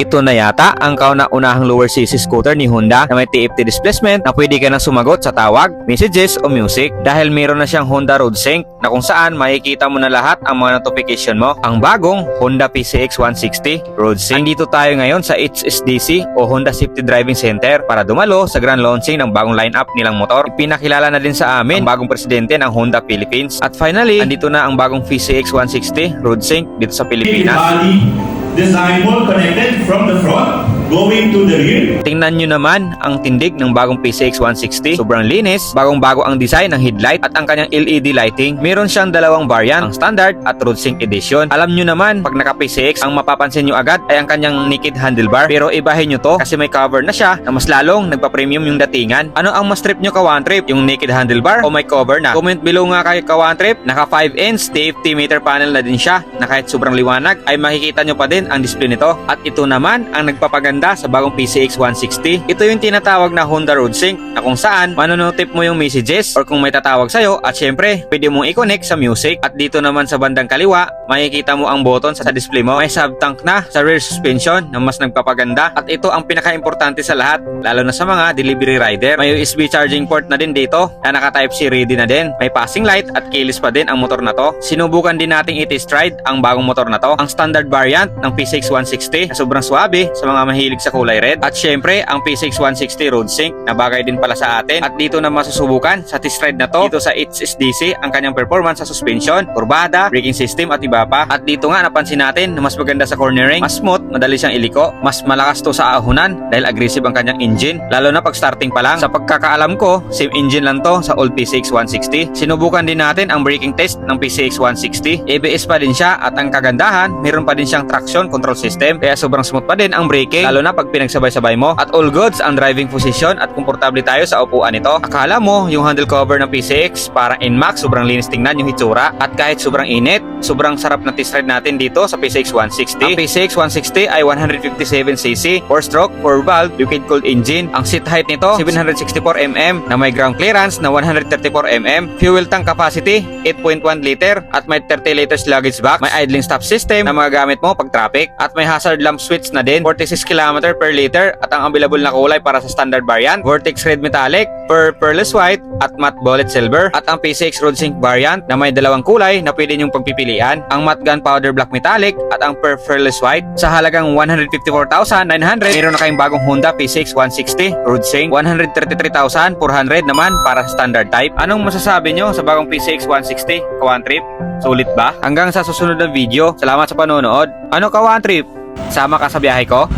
Ito na yata ang kauna-unahang lower cc scooter ni Honda na may TFT displacement na pwede ka nang sumagot sa tawag, messages o music dahil meron na siyang Honda Road Sync na kung saan makikita mo na lahat ang mga notification mo. Ang bagong Honda PCX 160 Road Sync. Andito tayo ngayon sa HSDC o Honda Safety Driving Center para dumalo sa grand launching ng bagong lineup nilang motor. Pinakilala na din sa amin ang bagong presidente ng Honda Philippines. At finally, andito na ang bagong PCX 160 Road Sync dito sa Pilipinas. Design wall connected from the front going to the rear. Tingnan nyo naman ang tindig ng bagong PCX 160. Sobrang linis, bagong-bago ang design ng headlight at ang kanyang LED lighting. Meron siyang dalawang variant, ang standard at road sync edition. Alam nyo naman, pag naka PCX, ang mapapansin nyo agad ay ang kanyang naked handlebar. Pero ibahin nyo to kasi may cover na siya na mas lalong nagpa-premium yung datingan. Ano ang mas trip nyo ka one trip? Yung naked handlebar o may cover na? Comment below nga kayo ka one trip. Naka 5-inch TFT meter panel na din siya na kahit sobrang liwanag ay makikita nyo pa din ang display nito. At ito naman ang nagpapaganda sa bagong PCX 160. Ito yung tinatawag na Honda Road Sync na kung saan manonotip mo yung messages or kung may tatawag sa'yo at syempre pwede mong i-connect sa music. At dito naman sa bandang kaliwa makikita mo ang button sa display mo. May sub-tank na sa rear suspension na mas nagpapaganda at ito ang pinaka-importante sa lahat lalo na sa mga delivery rider. May USB charging port na din dito na naka Type-C ready na din. May passing light at keyless pa din ang motor na to. Sinubukan din nating i-test ride ang bagong motor na to. Ang standard variant ng PCX 160 na sobrang swabe sa mga mahilig sa kulay red. At syempre, ang PCX 160 Road Sync na bagay din pala sa atin. At dito na masusubukan sa test ride na to dito sa HSDC ang kanyang performance sa suspension, kurbada, braking system at iba pa. At dito nga napansin natin na mas maganda sa cornering, mas smooth, madali siyang iliko, mas malakas to sa ahunan dahil aggressive ang kanyang engine, lalo na pag starting pa lang. Sa pagkakaalam ko, same engine lang to sa old PCX 160. Sinubukan din natin ang braking test ng PCX 160. ABS pa din siya at ang kagandahan, meron pa din siyang traction control system kaya sobrang smooth pa din ang braking lalo na pag pinagsabay-sabay mo. At all goods ang driving position at komportable tayo sa upuan nito. Akala mo yung handle cover ng PCX para NMAX, sobrang linis tingnan yung hitsura at kahit sobrang init, sobrang sarap na test ride natin dito sa PCX 160. Ang PCX 160 ay 157cc, 4-stroke, 4-valve, liquid-cooled engine. Ang seat height nito 764mm na may ground clearance na 134mm, fuel tank capacity 8.1 liter at may 30 liters luggage box. May idling stop system na magagamit mo pag traffic at may hazard lamp switch na din. 46 km per liter at ang available na kulay para sa standard variant, Vortex Red Metallic, Pearlescent White at Matte Bullet Silver. At ang PCX Road Sync variant na may dalawang kulay na pwede nyong pagpipilian, ang Matte Gunpowder Black Metallic at ang Pearlescent White. Sa halagang 154,900, meron na kayong bagong Honda PCX 160 Road Sync. 133,400 naman para sa standard type. Anong masasabi nyo sa bagong PCX 160 Kawan Trip? Sulit ba? Hanggang sa susunod na video, salamat sa panonood. Ano Kawan Trip? Sama ka sa biyahe ko?